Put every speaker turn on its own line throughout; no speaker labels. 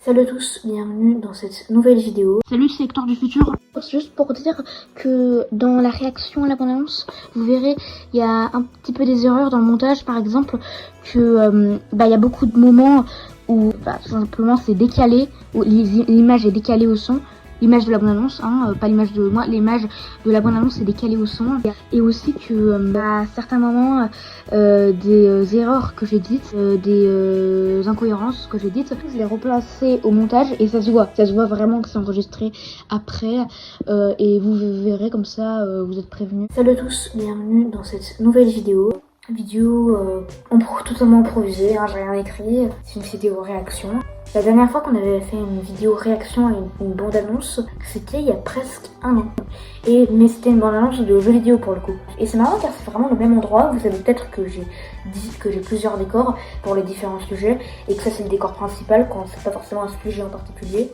Salut à tous, bienvenue dans cette nouvelle vidéo.
Salut, c'est Hector du futur.
C'est juste pour dire que dans la réaction à la bande-annonce, vous verrez, il y a un petit peu des erreurs dans le montage. Par exemple, que il y a beaucoup de moments où tout simplement c'est décalé, où l'image est décalée au son. L'image de la bande-annonce, pas l'image de moi, l'image de la bande-annonce est décalée au son. Et aussi que à certains moments, des erreurs que j'ai dites, des incohérences que j'ai dites, je les replacer au montage et ça se voit vraiment que c'est enregistré après. Et vous verrez comme ça, vous êtes prévenus. Salut à tous, bienvenue dans cette nouvelle vidéo. Totalement improvisée, j'ai rien écrit, c'est une vidéo réaction. La dernière fois qu'on avait fait une vidéo réaction à une bande-annonce, c'était il y a presque un an. Mais c'était une bande-annonce de jeux vidéo pour le coup. Et c'est marrant car c'est vraiment le même endroit. Vous savez peut-être que j'ai dit que j'ai plusieurs décors pour les différents sujets et que ça c'est le décor principal quand c'est pas forcément un sujet en particulier.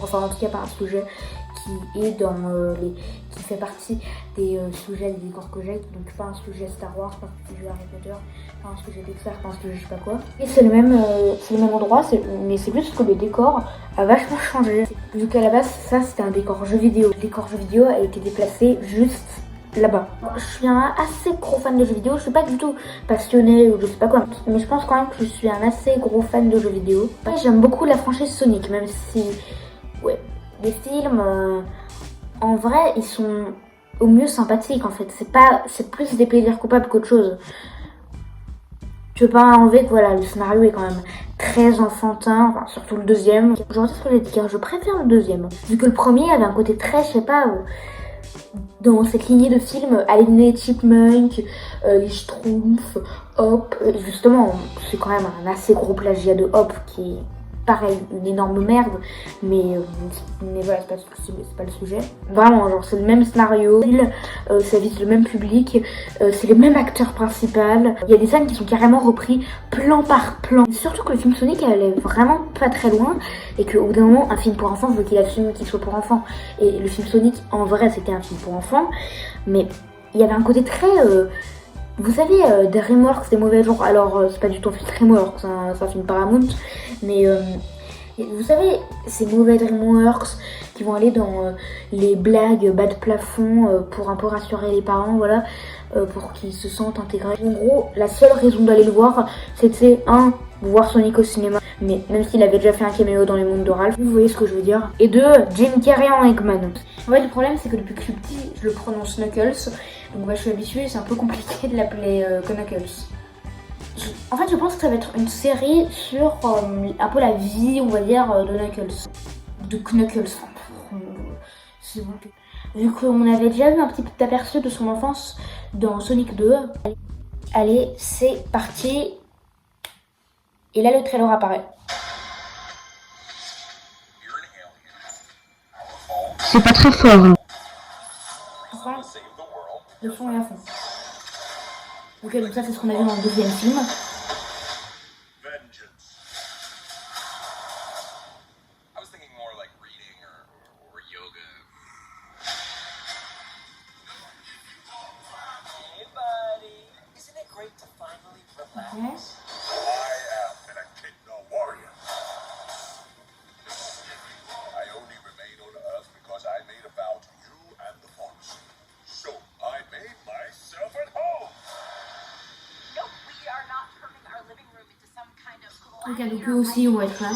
Enfin en tout cas pas un sujet qui est qui fait partie des sujets, des décors que j'ai, donc pas un sujet Star Wars, pas un sujet Harry Potter, pas un sujet Pixar, pas un sujet je sais pas quoi. Et c'est le même endroit, mais c'est juste que le décor a vachement changé. Vu qu'à la base ça c'était un décor jeu vidéo. Le décor jeu vidéo a été déplacé juste là-bas. Je suis un assez gros fan de jeux vidéo, je suis pas du tout passionnée ou je sais pas quoi, mais je pense quand même que je suis un assez gros fan de jeux vidéo. J'aime beaucoup la franchise Sonic, même si les films, en vrai, ils sont au mieux sympathiques en fait. C'est plus des plaisirs coupables qu'autre chose. Je peux pas enlever que voilà, le scénario est quand même très enfantin, enfin, surtout le deuxième. Je retire ce que j'ai dit car je préfère le deuxième. Vu que le premier avait un côté très, je sais pas, dans cette lignée de films, les Chipmunk, les Schtroumpfs, Hop. Justement, c'est quand même un assez gros plagiat de Hop qui est pareil, une énorme merde, mais voilà, c'est pas le sujet. Vraiment, genre, c'est le même scénario, ça vise le même public, c'est les mêmes acteurs principaux. Il y a des scènes qui sont carrément repris plan par plan. Surtout que le film Sonic, elle est vraiment pas très loin, et qu'au bout d'un moment, un film pour enfants, je veux qu'il assume qu'il soit pour enfants. Et le film Sonic, en vrai, c'était un film pour enfants, mais il y avait un côté très... vous savez, DreamWorks, des mauvais jours. Alors, c'est pas du tout un film DreamWorks, c'est un film Paramount. Mais vous savez, ces mauvais DreamWorks qui vont aller dans les blagues bas de plafond pour un peu rassurer les parents, voilà, pour qu'ils se sentent intégrés. En gros, la seule raison d'aller le voir, c'était voir Sonic au cinéma. Mais même s'il avait déjà fait un caméo dans les mondes de Ralph, vous voyez ce que je veux dire. Et Jim Carrey en Eggman. En fait, le problème, c'est que depuis que je suis petit, je le prononce Knuckles. Donc je suis habituée, c'est un peu compliqué de l'appeler Knuckles. En fait, je pense que ça va être une série sur un peu la vie, on va dire, de Knuckles. De Knuckles. C'est bon. Vu qu'on avait déjà vu un petit aperçu de son enfance dans Sonic 2. Allez, c'est parti. Et là, le trailer apparaît.
C'est pas très fort.
Enfin, le son est à fond. Ok, donc ça, c'est ce qu'on a vu dans le deuxième film. Okay. Ok, donc eux aussi vont être là.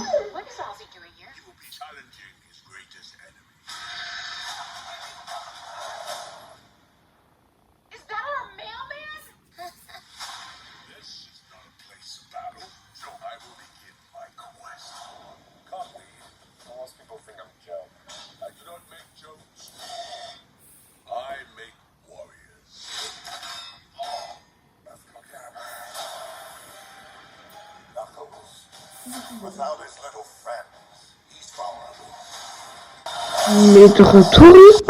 Il est de retour.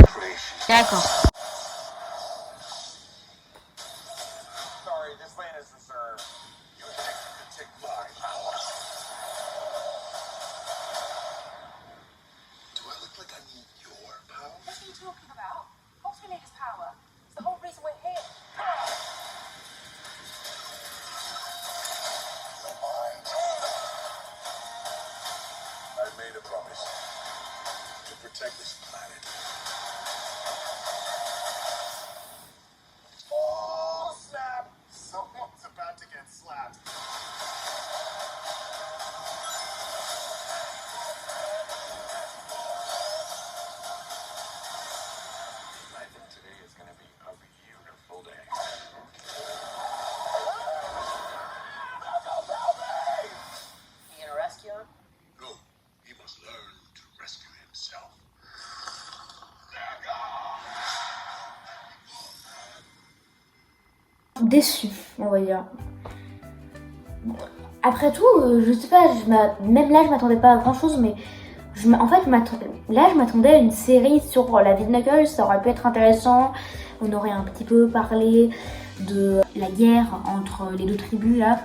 D'accord.
made a promise to protect this planet. Oh, snap! Someone's about to get slapped. I think today is going to be a beautiful day.
You gonna rescue him?
No, he must learn to rescue himself.
Déçu, on va dire. Après tout, je sais pas, même là je m'attendais pas à grand chose, mais en fait là je m'attendais à une série sur la vie de Knuckles, ça aurait pu être intéressant. On aurait un petit peu parlé de la guerre entre les deux tribus là,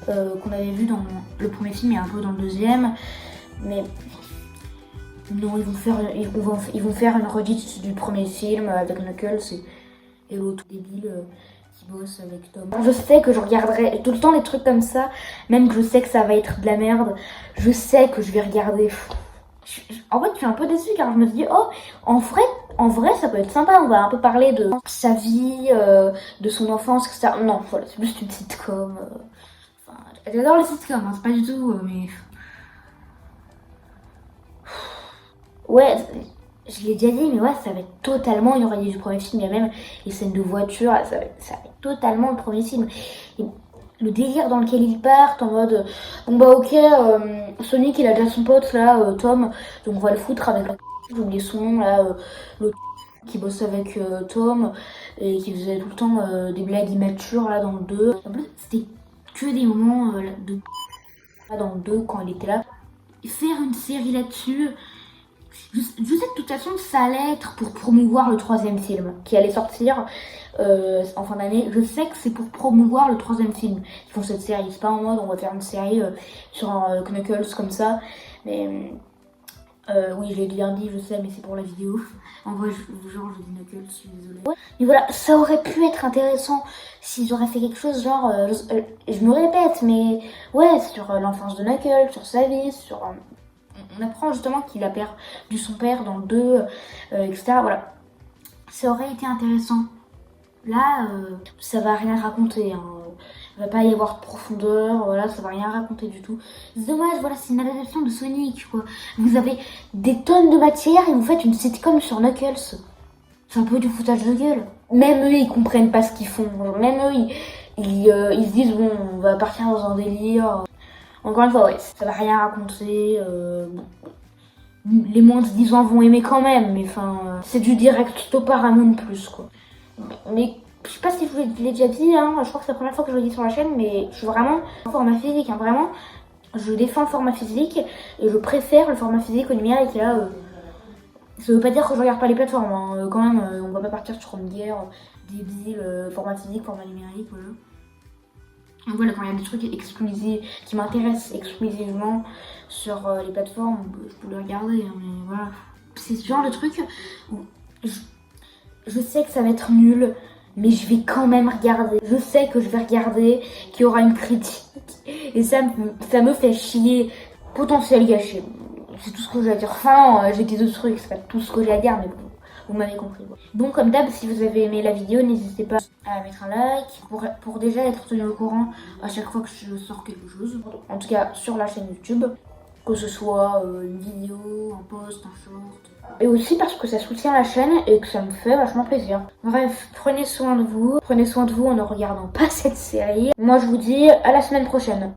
qu'on avait vu dans le premier film et un peu dans le deuxième. Mais non, ils vont faire une redite du premier film avec Knuckles et l'autre débile qui bosse avec Tom. Je sais que je regarderai tout le temps des trucs comme ça, même que je sais que ça va être de la merde. Je sais que je vais regarder. En fait, je suis un peu déçue car je me dis, oh, en vrai, ça peut être sympa. On va un peu parler de sa vie, de son enfance, etc. Non, voilà, c'est juste une sitcom. Enfin, j'adore les sitcoms, hein, c'est pas du tout, mais. Ouais, je l'ai déjà dit, mais ouais, ça va être totalement une redite du premier film. Il y a même les scènes de voiture, ça va être totalement le premier film. Et le délire dans lequel ils partent, en mode, bon bah ok, Sonic il a déjà son pote là, Tom, donc on va le foutre avec j'ai oublié son nom là, l'autre qui bosse avec Tom et qui faisait tout le temps des blagues immatures là dans le 2. En plus, c'était que des moments dans le 2 quand il était là. Faire une série là-dessus. Je sais que de toute façon ça allait être pour promouvoir le troisième film qui allait sortir en fin d'année. Je sais que c'est pour promouvoir le troisième film qu'ils font cette série. C'est pas en mode on va faire une série sur un Knuckles comme ça. Mais oui, je l'ai bien dit, je sais, mais c'est pour la vidéo. En vrai, je dis Knuckles, je suis désolée. Ouais. Mais voilà, ça aurait pu être intéressant s'ils auraient fait quelque chose genre, je me répète, mais ouais, sur l'enfance de Knuckles, sur sa vie, sur... on apprend justement qu'il a perdu son père dans le 2, etc. Voilà. Ça aurait été intéressant. Là, ça va rien raconter. Hein. Il va pas y avoir de profondeur, voilà, ça va rien raconter du tout. C'est dommage, voilà, c'est une adaptation de Sonic, quoi. Vous avez des tonnes de matière et vous faites une sitcom sur Knuckles. C'est un peu du foutage de gueule. Même eux, ils comprennent pas ce qu'ils font. Même eux, ils se disent, bon, on va partir dans un délire. Encore une fois, ouais, ça va rien raconter. Bon. Les moins de 10 ans vont aimer quand même, mais enfin, c'est du direct to Paramount plus, quoi. Mais je sais pas si je vous l'ai déjà dit, hein, je crois que c'est la première fois que je le dis sur la chaîne, mais je suis vraiment en format physique, hein, vraiment. Je défends le format physique et je préfère le format physique au numérique. Là, ça veut pas dire que je regarde pas les plateformes, hein, quand même, on va pas partir sur une guerre débile, format physique, format numérique, voilà. Donc voilà, quand il y a des trucs exclusifs qui m'intéressent exclusivement sur les plateformes, je peux les regarder, hein, mais voilà. C'est ce genre de truc où je sais que ça va être nul, mais je vais quand même regarder. Je sais que je vais regarder, qu'il y aura une critique, et ça me fait chier. Potentiel gâché. C'est tout ce que j'ai à dire. Enfin, j'ai des autres trucs, c'est pas tout ce que j'ai à dire, mais bon. Vous m'avez compris. Donc comme d'hab, si vous avez aimé la vidéo, n'hésitez pas à mettre un like pour déjà être tenu au courant à chaque fois que je sors quelque chose. En tout cas sur la chaîne YouTube, que ce soit une vidéo, un post, un short. Et aussi parce que ça soutient la chaîne et que ça me fait vachement plaisir. Bref, prenez soin de vous en ne regardant pas cette série. Moi je vous dis à la semaine prochaine.